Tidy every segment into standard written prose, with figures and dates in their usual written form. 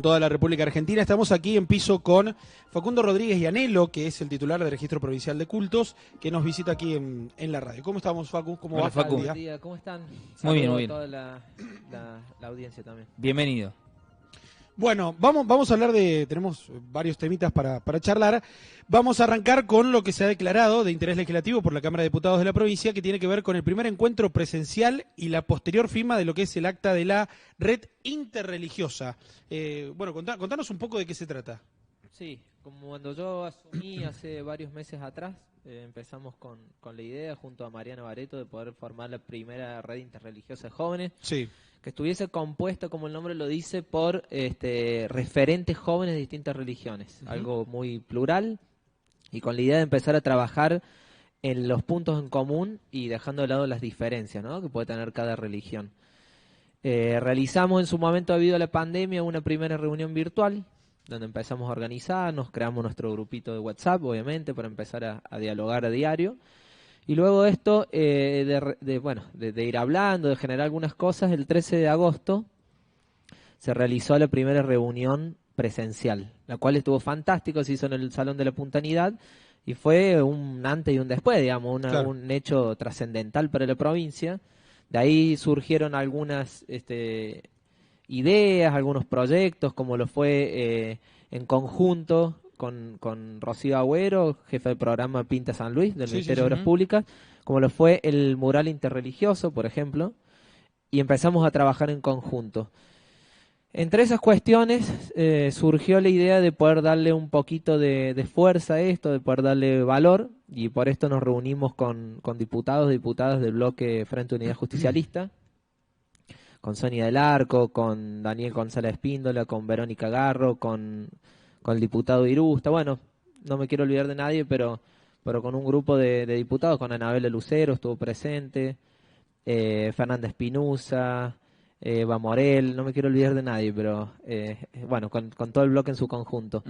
Toda la República Argentina. Estamos aquí en piso con Facundo Rodríguez Llanelo, que es el titular del Registro Provincial de Cultos, que nos visita aquí en la radio. ¿Cómo estamos, Facu? ¿Cómo Hola, va Facu. el día? Buen día, ¿cómo están? Muy bien, Saludo muy a bien. toda la audiencia también. Bienvenido. Bueno, vamos a hablar tenemos varios temitas para charlar. Vamos a arrancar con lo que se ha declarado de interés legislativo por la Cámara de Diputados de la provincia, que tiene que ver con el primer encuentro presencial y la posterior firma de lo que es el acta de la red interreligiosa. Bueno, contanos un poco de qué se trata. Sí, como cuando yo asumí hace varios meses atrás, empezamos con la idea junto a Mariana Bareto de poder formar la primera red interreligiosa de jóvenes. Sí. Que estuviese compuesta, como el nombre lo dice, por referentes jóvenes de distintas religiones. Algo muy plural y con la idea de empezar a trabajar en los puntos en común y dejando de lado las diferencias, ¿no?, que puede tener cada religión. Realizamos en su momento, debido a la pandemia, una primera reunión virtual donde empezamos a organizarnos, creamos nuestro grupito de WhatsApp, obviamente, para empezar a dialogar a diario. Y luego de esto, de ir hablando, de generar algunas cosas, el 13 de agosto se realizó la primera reunión presencial, la cual estuvo fantástico, se hizo en el Salón de la Puntanidad y fue un antes y un después, digamos, Claro. un hecho trascendental para la provincia. De ahí surgieron algunas ideas, algunos proyectos, como lo fue en conjunto con Rocío Agüero, jefe del programa Pinta San Luis, del Ministerio de Obras Públicas, como lo fue el mural interreligioso, por ejemplo, y empezamos a trabajar en conjunto. Entre esas cuestiones surgió la idea de poder darle un poquito de fuerza a esto, de poder darle valor, y por esto nos reunimos con diputados y diputadas del bloque Frente Unidad Justicialista, con Sonia del Arco, con Daniel González Espíndola, con Verónica Garro, con el diputado Irusta. Bueno, no me quiero olvidar de nadie, pero con un grupo de diputados, con Anabela Lucero estuvo presente, Fernanda Espinuza, Eva Morel, no me quiero olvidar de nadie, pero bueno, con todo el bloque en su conjunto.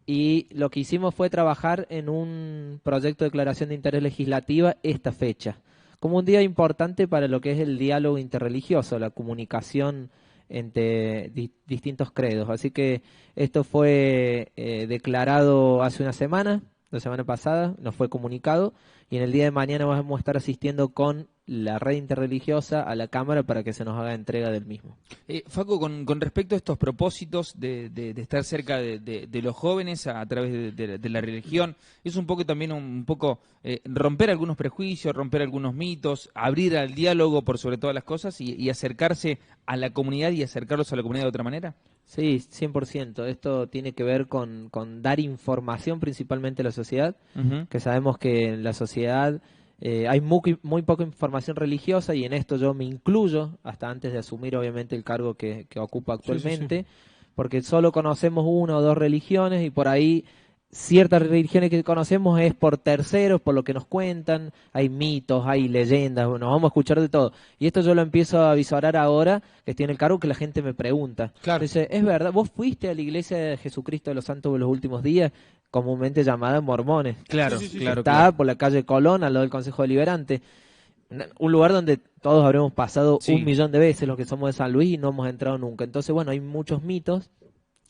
Y lo que hicimos fue trabajar en un proyecto de declaración de interés legislativa esta fecha, como un día importante para lo que es el diálogo interreligioso, la comunicación entre distintos credos. Así que esto fue declarado hace una semana, la semana pasada, nos fue comunicado, y en el día de mañana vamos a estar asistiendo con la red interreligiosa a la Cámara para que se nos haga entrega del mismo. Facu, con respecto a estos propósitos de estar cerca de los jóvenes a través de la religión, es un poco también romper algunos prejuicios, romper algunos mitos, abrir al diálogo por sobre todas las cosas y acercarse a la comunidad y acercarlos a la comunidad de otra manera. Sí, 100%. Esto tiene que ver con dar información principalmente a la sociedad, que sabemos que en la sociedad hay muy poca información religiosa, y en esto yo me incluyo, hasta antes de asumir obviamente el cargo que ocupo actualmente, porque solo conocemos una o dos religiones, y por ahí ciertas religiones que conocemos es por terceros, por lo que nos cuentan, hay mitos, hay leyendas, nos vamos a escuchar de todo. Y esto yo lo empiezo a visorar ahora, que estoy en el cargo, que la gente me pregunta. Claro. Dice, ¿es verdad? ¿Vos fuiste a la iglesia de Jesucristo de los Santos de los Últimos Días, comúnmente llamada Mormones? Claro, Sí. claro. Está por la calle Colón, al lado del Consejo Deliberante. Un lugar donde todos habremos pasado 1.000.000 de veces, los que somos de San Luis, y no hemos entrado nunca. Entonces, bueno, hay muchos mitos.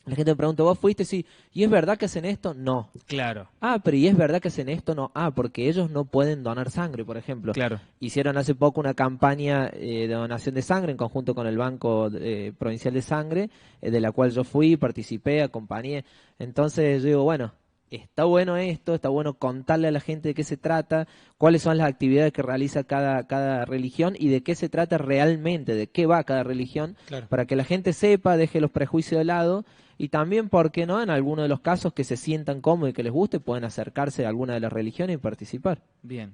La gente me pregunta, ¿vos fuiste? Sí. ¿Y es verdad que hacen esto? No. Claro. Ah, pero ¿y es verdad que hacen esto? No. Ah, porque ellos no pueden donar sangre, por ejemplo. Claro. Hicieron hace poco una campaña de donación de sangre en conjunto con el Banco Provincial de Sangre, de la cual yo fui, participé, acompañé. Entonces yo digo, bueno, está bueno esto, está bueno contarle a la gente de qué se trata, cuáles son las actividades que realiza cada religión y de qué se trata realmente, de qué va cada religión, Claro. para que la gente sepa, deje los prejuicios de lado, y también, ¿por qué no?, en algunos de los casos que se sientan cómodos y que les guste, pueden acercarse a alguna de las religiones y participar. Bien.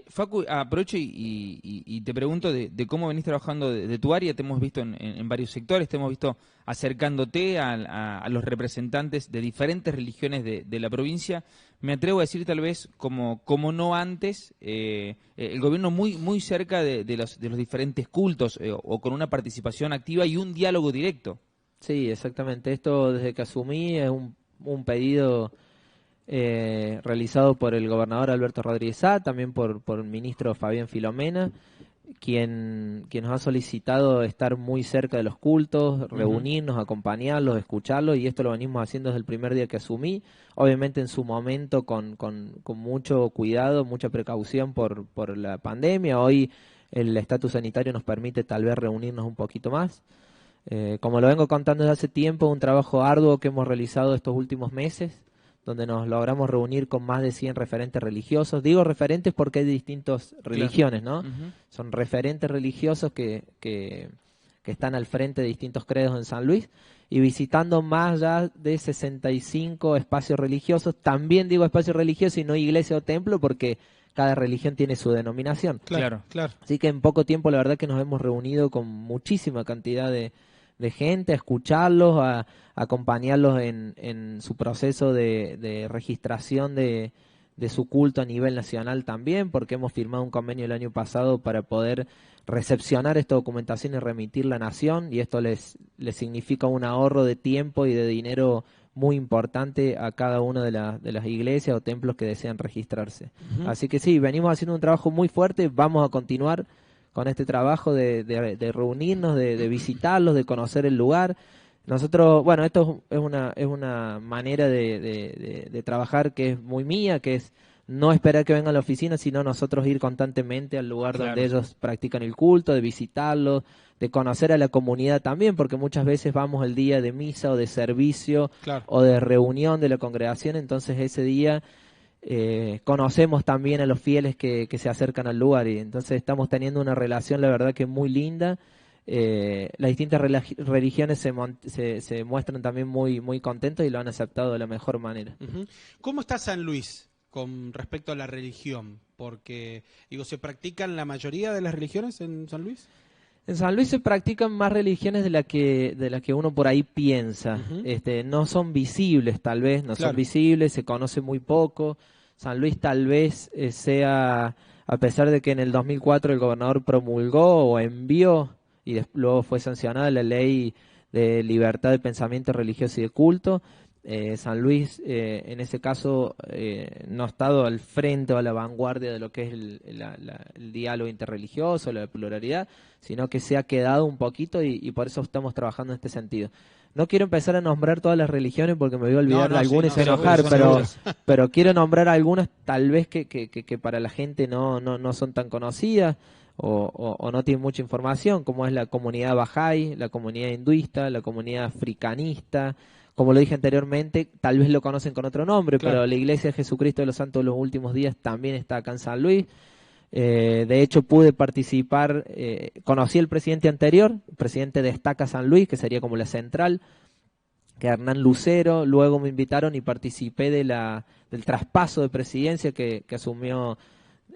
Facu, aprovecho y te pregunto de cómo venís trabajando de tu área. Te hemos visto en varios sectores, te hemos visto acercándote a los representantes de diferentes religiones de la provincia. Me atrevo a decir, tal vez, como no antes, el gobierno muy cerca de los diferentes cultos, o con una participación activa y un diálogo directo. Sí, exactamente. Esto, desde que asumí, es un pedido realizado por el gobernador Alberto Rodríguez Sá, también por el ministro Fabián Filomena, quien nos ha solicitado estar muy cerca de los cultos, reunirnos, acompañarlos, escucharlos, y esto lo venimos haciendo desde el primer día que asumí, obviamente en su momento con mucho cuidado, mucha precaución por la pandemia. Hoy el estatus sanitario nos permite tal vez reunirnos un poquito más. Como lo vengo contando desde hace tiempo, un trabajo arduo que hemos realizado estos últimos meses, donde nos logramos reunir con más de 100 referentes religiosos. Digo referentes porque hay distintas religiones, ¿no? Son referentes religiosos que están al frente de distintos credos en San Luis, y visitando más ya de 65 espacios religiosos. También digo espacios religiosos y no iglesia o templo, porque cada religión tiene su denominación. Claro. Así que en poco tiempo la verdad que nos hemos reunido con muchísima cantidad de gente, a escucharlos, a acompañarlos en su proceso de registración de su culto a nivel nacional también, porque hemos firmado un convenio el año pasado para poder recepcionar esta documentación y remitirla a Nación, y esto les significa un ahorro de tiempo y de dinero muy importante a cada una de las iglesias o templos que desean registrarse. Así que sí, venimos haciendo un trabajo muy fuerte, vamos a continuar con este trabajo de reunirnos, de visitarlos, de conocer el lugar. Nosotros, bueno, esto es una manera de trabajar que es muy mía, que es no esperar que vengan a la oficina, sino nosotros ir constantemente al lugar donde ellos practican el culto, de visitarlos, de conocer a la comunidad también, porque muchas veces vamos el día de misa o de servicio o de reunión de la congregación, entonces ese día conocemos también a los fieles que se acercan al lugar, y entonces estamos teniendo una relación, la verdad, que muy linda. Las distintas religiones se muestran también muy contentos y lo han aceptado de la mejor manera. ¿Cómo está San Luis con respecto a la religión? Porque, digo, ¿se practican la mayoría de las religiones en San Luis? En San Luis se practican más religiones de la que uno por ahí piensa. No son visibles, tal vez, son visibles, se conoce muy poco. San Luis tal vez sea, a pesar de que en el 2004 el gobernador promulgó o envió, y luego fue sancionada la ley de libertad de pensamiento religioso y de culto, San Luis en ese caso no ha estado al frente o a la vanguardia de lo que es el diálogo interreligioso, la pluralidad, sino que se ha quedado un poquito, y por eso estamos trabajando en este sentido. No quiero empezar a nombrar todas las religiones porque me voy a olvidar de algunas y se enojar, pero quiero nombrar algunas tal vez que para la gente no son tan conocidas o no tienen mucha información, como es la comunidad Bahá'í, la comunidad hinduista, la comunidad africanista. Como lo dije anteriormente, tal vez lo conocen con otro nombre, pero la Iglesia de Jesucristo de los Santos de los Últimos Días también está acá en San Luis. De hecho, pude participar, conocí al presidente anterior, el presidente de Estaca San Luis, que sería como la central, que Hernán Lucero. Luego me invitaron y participé del traspaso de presidencia que asumió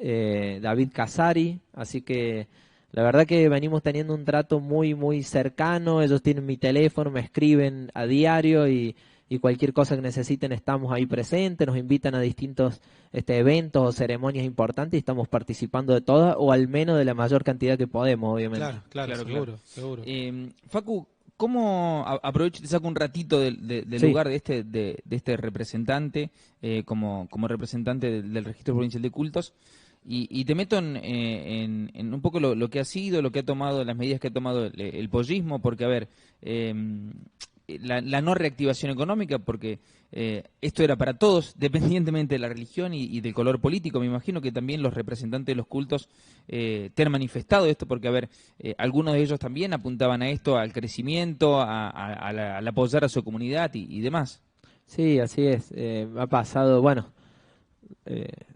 David Casari. Así que la verdad que venimos teniendo un trato muy cercano. Ellos tienen mi teléfono, me escriben a diario, y cualquier cosa que necesiten estamos ahí presentes. Nos invitan a distintos eventos o ceremonias importantes y estamos participando de todas, o al menos de la mayor cantidad que podemos, obviamente. Claro, seguro. Facu, ¿cómo aprovecho y te saco un ratito del lugar de este representante, como representante del Registro Provincial de Cultos? Y te meto en un poco lo que ha sido, lo que ha tomado, las medidas que ha tomado el pollismo, porque, a ver, la no reactivación económica, porque esto era para todos, dependientemente de la religión y del color político. Me imagino que también los representantes de los cultos te han manifestado esto, porque, a ver, algunos de ellos también apuntaban a esto, al crecimiento, al apoyar a su comunidad y demás. Sí, así es. Ha pasado, bueno.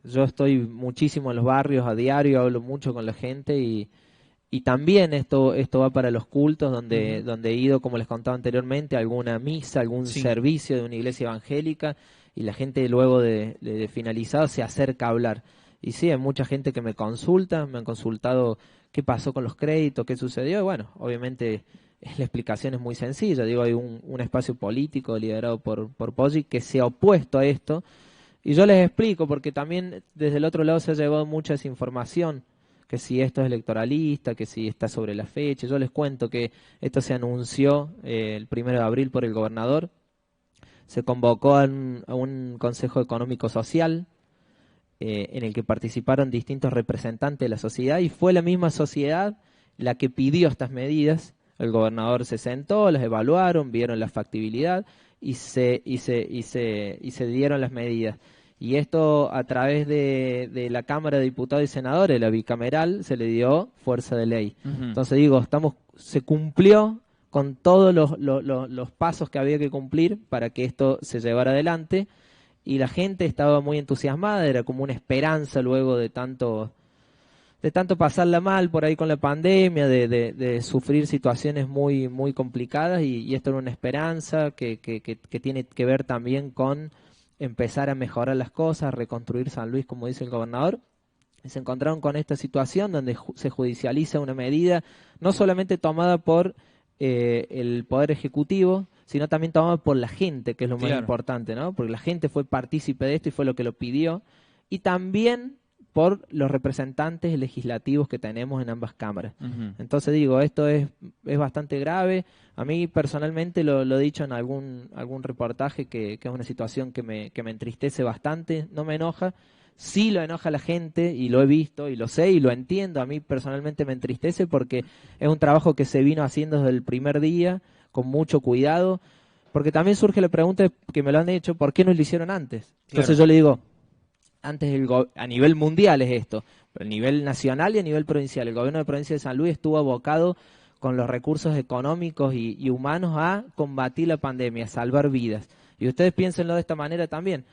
Yo estoy muchísimo en los barrios a diario, hablo mucho con la gente, y también esto va para los cultos, donde he ido, como les contaba anteriormente, a alguna misa, algún servicio de una iglesia evangélica, y la gente luego de finalizado se acerca a hablar. Y sí, hay mucha gente que me consulta, me han consultado qué pasó con los créditos, qué sucedió, y bueno, obviamente la explicación es muy sencilla. Digo, hay un espacio político liderado por Poggi que se ha opuesto a esto. Y yo les explico, porque también desde el otro lado se ha llevado mucha desinformación, que si esto es electoralista, que si está sobre la fecha. Yo les cuento que esto se anunció el 1 de abril por el gobernador, se convocó a un Consejo Económico Social, en el que participaron distintos representantes de la sociedad, y fue la misma sociedad la que pidió estas medidas. El gobernador se sentó, las evaluaron, vieron la factibilidad y se dieron las medidas. Y esto, a través de la Cámara de Diputados y Senadores, la bicameral, se le dio fuerza de ley. Entonces digo, se cumplió con todos los pasos que había que cumplir para que esto se llevara adelante, y la gente estaba muy entusiasmada, era como una esperanza luego de tanto pasarla mal por ahí con la pandemia, de sufrir situaciones muy, muy complicadas, y esto era una esperanza que tiene que ver también con empezar a mejorar las cosas, reconstruir San Luis, como dice el gobernador. Y se encontraron con esta situación donde se judicializa una medida no solamente tomada por el Poder Ejecutivo, sino también tomada por la gente, que es lo más importante, ¿no? Porque la gente fue partícipe de esto y fue lo que lo pidió, y también por los representantes legislativos que tenemos en ambas cámaras. Entonces digo, esto es bastante grave. A mí personalmente lo he dicho en algún reportaje, que es una situación que me entristece bastante, no me enoja. Sí lo enoja a la gente, y lo he visto, y lo sé, y lo entiendo. A mí personalmente me entristece porque es un trabajo que se vino haciendo desde el primer día, con mucho cuidado, porque también surge la pregunta que me lo han hecho, ¿por qué no lo hicieron antes? Entonces yo le digo, antes a nivel mundial es esto, a nivel nacional y a nivel provincial. El gobierno de la provincia de San Luis estuvo abocado con los recursos económicos y humanos a combatir la pandemia, a salvar vidas. Y ustedes piénsenlo de esta manera también.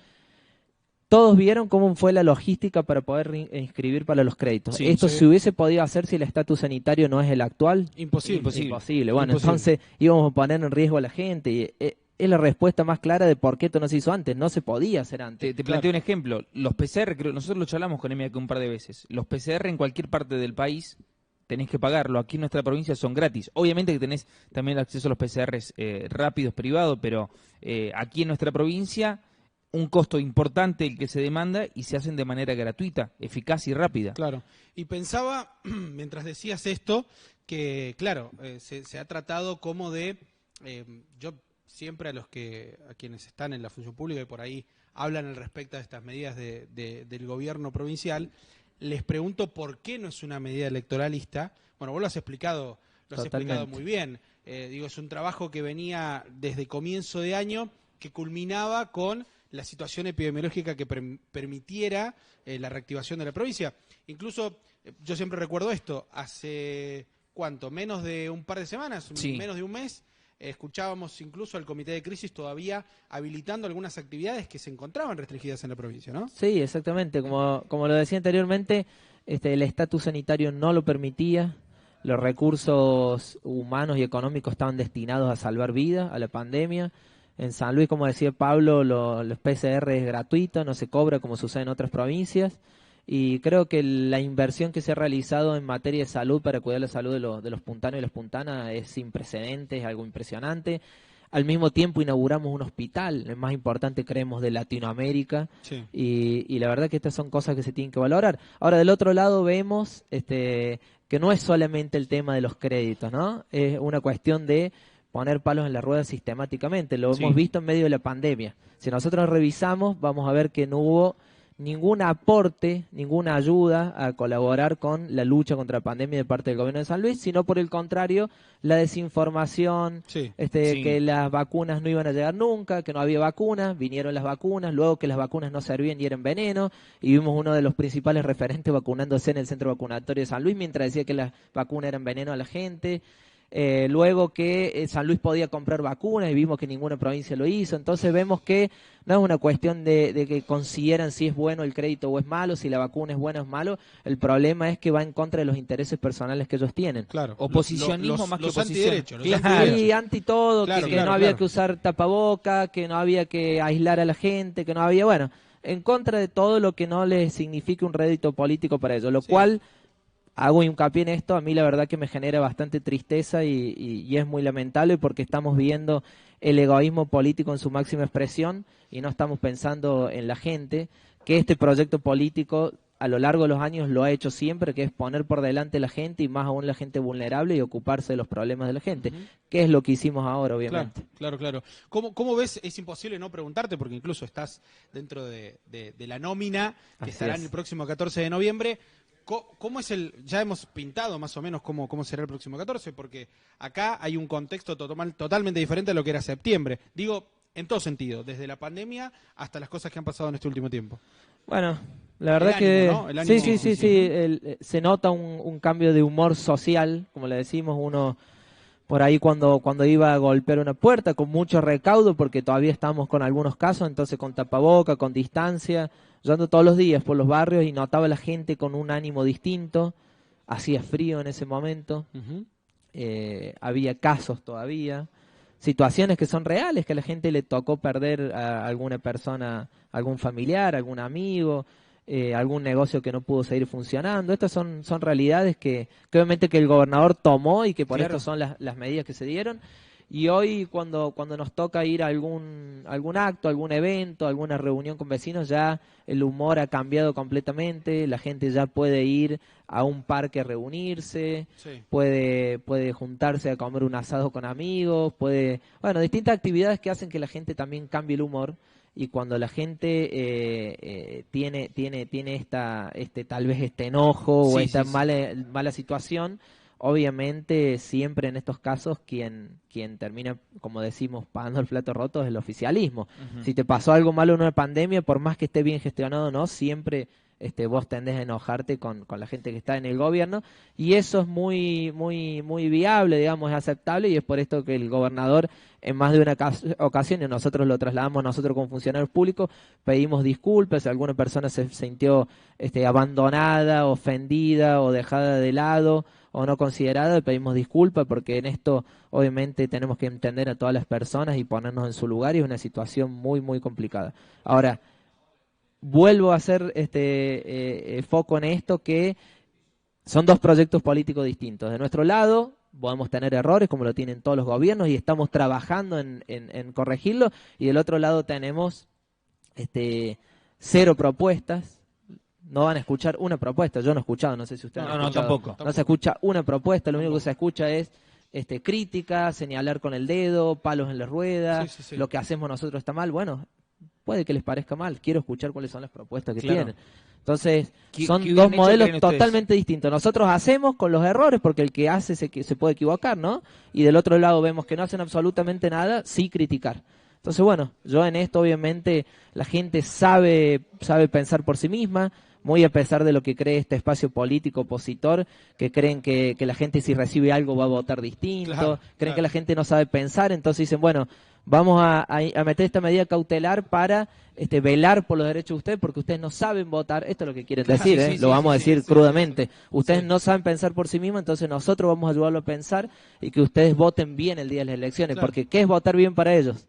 Todos vieron cómo fue la logística para poder inscribir para los créditos. Sí, ¿Esto sí. se hubiese podido hacer si el estatus sanitario no es el actual? Imposible. Imposible. Bueno, Imposible. entonces íbamos a poner en riesgo a la gente, y es la respuesta más clara de por qué esto no se hizo antes. No se podía hacer antes. Te planteo un ejemplo. Los PCR, nosotros lo charlamos con Emilia un par de veces. Los PCR en cualquier parte del país tenés que pagarlo. Aquí en nuestra provincia son gratis. Obviamente que tenés también acceso a los PCRs rápidos, privados, pero aquí en nuestra provincia un costo importante el que se demanda, y se hacen de manera gratuita, eficaz y rápida. Claro. Y pensaba, mientras decías esto, que claro, se ha tratado como de... yo siempre a quienes están en la función pública y por ahí hablan al respecto de estas medidas del gobierno provincial, les pregunto por qué no es una medida electoralista. Bueno, vos lo has explicado muy bien. Digo, es un trabajo que venía desde comienzo de año, que culminaba con la situación epidemiológica que permitiera la reactivación de la provincia. Incluso, yo siempre recuerdo esto, hace, ¿cuánto? Menos de un par de semanas, Sí. Menos de un mes, escuchábamos incluso al Comité de Crisis todavía habilitando algunas actividades que se encontraban restringidas en la provincia, ¿no? Sí, exactamente. Como lo decía anteriormente, el estatus sanitario no lo permitía. Los recursos humanos y económicos estaban destinados a salvar vidas, a la pandemia. En San Luis, como decía Pablo, los PCR es gratuito, no se cobra como sucede en otras provincias. Y creo que la inversión que se ha realizado en materia de salud para cuidar la salud de los puntanos y las puntanas es sin precedentes, es algo impresionante. Al mismo tiempo inauguramos un hospital, el más importante, creemos, de Latinoamérica. Sí. Y la verdad que estas son cosas que se tienen que valorar. Ahora, del otro lado vemos que no es solamente el tema de los créditos, ¿no? Es una cuestión de poner palos en la rueda sistemáticamente. Lo hemos visto en medio de la pandemia. Si nosotros revisamos, vamos a ver que no hubo ningún aporte, ninguna ayuda a colaborar con la lucha contra la pandemia de parte del gobierno de San Luis, sino por el contrario, la desinformación, que las vacunas no iban a llegar nunca, que no había vacunas, vinieron las vacunas, luego que las vacunas no servían y eran veneno, y vimos uno de los principales referentes vacunándose en el centro vacunatorio de San Luis mientras decía que las vacunas eran veneno a la gente. Luego que San Luis podía comprar vacunas y vimos que ninguna provincia lo hizo. Entonces vemos que no es una cuestión de que consideran si es bueno el crédito o es malo, si la vacuna es buena o es malo. El problema es que va en contra de los intereses personales que ellos tienen. Claro. Oposicionismo más que los oposición. antidderechos. Sí, anti todo, Claro, que no había que usar tapaboca, que no había que aislar a la gente, que no había, bueno, en contra de todo lo que no les signifique un rédito político para ellos, lo cual... Hago hincapié en esto, a mí la verdad que me genera bastante tristeza y es muy lamentable porque estamos viendo el egoísmo político en su máxima expresión y no estamos pensando en la gente, que este proyecto político a lo largo de los años lo ha hecho siempre, que es poner por delante a la gente y más aún la gente vulnerable y ocuparse de los problemas de la gente, que es lo que hicimos ahora, obviamente. Claro. ¿Cómo ves? Es imposible no preguntarte, porque incluso estás dentro de la nómina que estará en el próximo 14 de noviembre. ¿Cómo es ya hemos pintado más o menos cómo será el próximo 14? Porque acá hay un contexto totalmente diferente a lo que era septiembre. Digo, en todo sentido, desde la pandemia hasta las cosas que han pasado en este último tiempo. Bueno, la verdad sí, se nota un cambio de humor social, como le decimos, uno por ahí cuando iba a golpear una puerta con mucho recaudo, porque todavía estamos con algunos casos, entonces con tapaboca, con distancia. Yo ando todos los días por los barrios y notaba a la gente con un ánimo distinto. Hacía frío en ese momento. Había casos todavía. Situaciones que son reales, que a la gente le tocó perder a alguna persona, algún familiar, algún amigo, algún negocio que no pudo seguir funcionando. Estas son realidades que obviamente que el gobernador tomó y que por esto son las medidas que se dieron. Y hoy cuando nos toca ir a algún acto, algún evento, alguna reunión con vecinos, ya el humor ha cambiado completamente, la gente ya puede ir a un parque a reunirse, puede juntarse a comer un asado con amigos, distintas actividades que hacen que la gente también cambie el humor. Y cuando la gente tiene tal vez este enojo o esta mala situación, obviamente siempre en estos casos quien termina, como decimos, pagando el plato roto es el oficialismo. Si te pasó algo malo en una pandemia, por más que esté bien gestionado o no, siempre vos tendés a enojarte con la gente que está en el gobierno, y eso es muy viable, digamos, es aceptable, y es por esto que el gobernador en más de una ocasión, y nosotros lo trasladamos nosotros como funcionarios públicos, pedimos disculpas si alguna persona se sintió abandonada, ofendida o dejada de lado o no considerada, pedimos disculpas, porque en esto obviamente tenemos que entender a todas las personas y ponernos en su lugar, y es una situación muy complicada. Ahora, vuelvo a hacer foco en esto, que son dos proyectos políticos distintos. De nuestro lado podemos tener errores como lo tienen todos los gobiernos y estamos trabajando en corregirlo, y del otro lado tenemos cero propuestas. No van a escuchar una propuesta, yo no he escuchado, no sé si ustedes han escuchado. Tampoco. No se escucha una propuesta, lo único que se escucha es crítica, señalar con el dedo, palos en la rueda, lo que hacemos nosotros está mal. Bueno, puede que les parezca mal, quiero escuchar cuáles son las propuestas que tienen. Entonces, son dos modelos totalmente distintos. Nosotros hacemos con los errores, porque el que hace se puede equivocar, ¿no? Y del otro lado vemos que no hacen absolutamente nada, sí criticar. Entonces, bueno, yo en esto obviamente la gente sabe pensar por sí misma, muy a pesar de lo que cree este espacio político opositor, que creen que la gente si recibe algo va a votar distinto, creen que la gente no sabe pensar, entonces dicen, bueno, vamos a meter esta medida cautelar para velar por los derechos de ustedes, porque ustedes no saben votar. Esto es lo que quieren decir, lo vamos a decir crudamente. Ustedes no saben pensar por sí mismos, entonces nosotros vamos a ayudarlo a pensar y que ustedes voten bien el día de las elecciones, porque ¿qué es votar bien para ellos?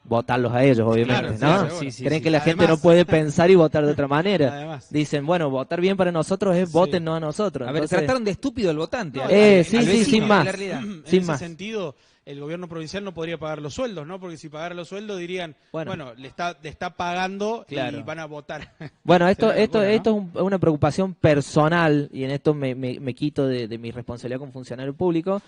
Votarlos a ellos, obviamente, ¿no? Creen que la gente no puede pensar y votar de otra manera. Dicen, bueno, votar bien para nosotros es voten no a nosotros. A ver, trataron de estúpido al votante. Sin más. En ese sentido, el gobierno provincial no podría pagar los sueldos, ¿no? Porque si pagara los sueldos dirían, bueno, le está pagando y van a votar. Bueno, esto es una preocupación personal, y en esto me quito de mi responsabilidad como funcionario público.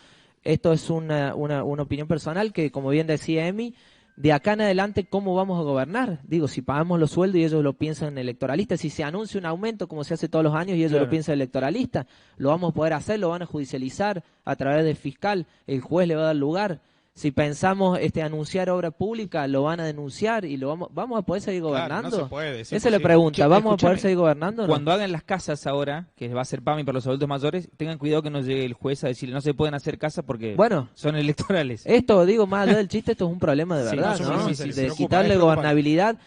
Esto es una opinión personal que, como bien decía Emi, de acá en adelante, ¿cómo vamos a gobernar? Digo, si pagamos los sueldos y ellos lo piensan electoralistas, si se anuncia un aumento como se hace todos los años y ellos lo piensan electoralista, lo vamos a poder hacer, lo van a judicializar a través del fiscal, el juez le va a dar lugar. Si pensamos anunciar obra pública, lo van a denunciar y vamos a poder seguir gobernando. No se puede. Esa es la pregunta, ¿vamos a poder seguir gobernando o no? Cuando hagan las casas ahora, que va a ser PAMI para los adultos mayores, tengan cuidado que no llegue el juez a decirle no se pueden hacer casas porque son electorales. Esto, digo, más allá del chiste, esto es un problema de verdad, ¿no? De quitarle gobernabilidad.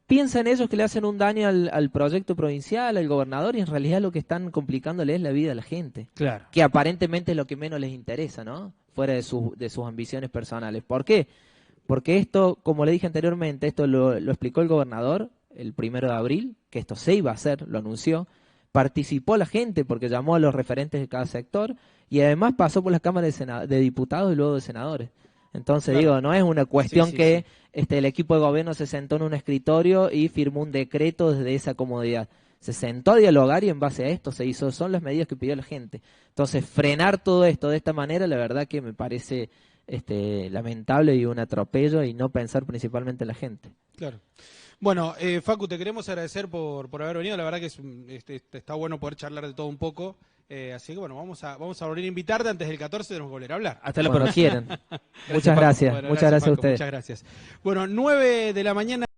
Piensan ellos que le hacen un daño al proyecto provincial, al gobernador, y en realidad lo que están complicándole es la vida a la gente. Claro. Que aparentemente es lo que menos les interesa, ¿no? Fuera de sus ambiciones personales. ¿Por qué? Porque esto, como le dije anteriormente, esto lo explicó el gobernador el 1 de abril, que esto se iba a hacer, lo anunció. Participó la gente porque llamó a los referentes de cada sector y además pasó por las cámaras de diputados y luego de senadores. Entonces, digo, no es una cuestión el equipo de gobierno se sentó en un escritorio y firmó un decreto desde esa comodidad. se sentó a dialogar y en base a esto se hizo, son las medidas que pidió la gente. Entonces, frenar todo esto de esta manera, la verdad que me parece lamentable y un atropello y no pensar principalmente en la gente. Claro. Bueno, Facu, te queremos agradecer por haber venido. La verdad que está bueno poder charlar de todo un poco. Así que bueno, vamos a volver a invitarte antes del 14, tenemos que volver a hablar. Hasta la próxima. Muchas gracias. Bueno, muchas gracias a Facu, ustedes. muchas gracias. Bueno, 9 de la mañana.